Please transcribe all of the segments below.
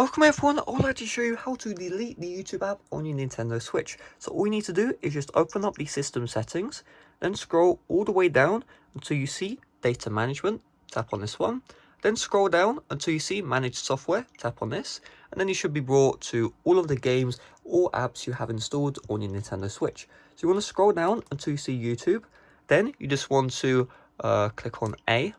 Welcome everyone, I would like to show you how to delete the YouTube app on your Nintendo Switch. So all you need to do is just open up the system settings, then scroll all the way down until you see data management, tap on this one, then scroll down until you see manage software, tap on this, and then you should be brought to all of the games or apps you have installed on your Nintendo Switch. So you want to scroll down until you see YouTube, then you just want to click on A,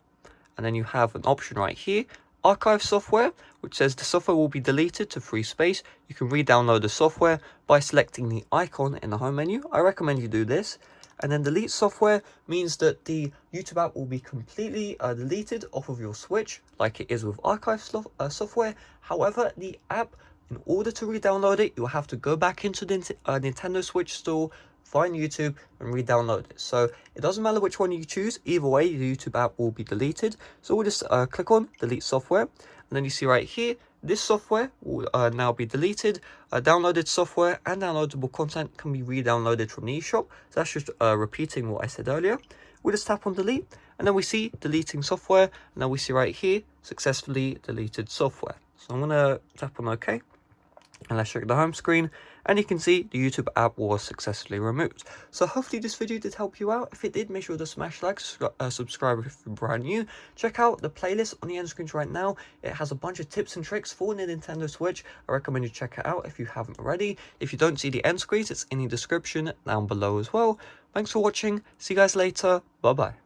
and then you have an option right here, archive software, which says the software will be deleted to free space. You can re-download the software by selecting the icon in the home menu. I recommend you do this. And then delete software means that the YouTube app will be completely deleted off of your Switch, like it is with archive software. However, the app, in order to re-download it, you'll have to go back into the Nintendo Switch store, find YouTube and re-download it. So it doesn't matter which one you choose, either way the YouTube app will be deleted. So we'll just click on delete software, and then you see right here this software will now be deleted. Downloaded software and downloadable content can be re-downloaded from the eShop. So that's just repeating what I said earlier. We'll just tap on delete, and then we see deleting software, and then we see right here successfully deleted software. So I'm gonna tap on OK, and let's check the home screen, and you can see the YouTube app was successfully removed. So hopefully this video did help you out. If it did, make sure to smash like, subscribe if you're brand new. Check out the playlist on the end screens right now. It has a bunch of tips and tricks for the Nintendo Switch. I recommend you check it out if you haven't already. If you don't see the end screens, it's in the description down below as well. Thanks for watching. See you guys later. Bye bye.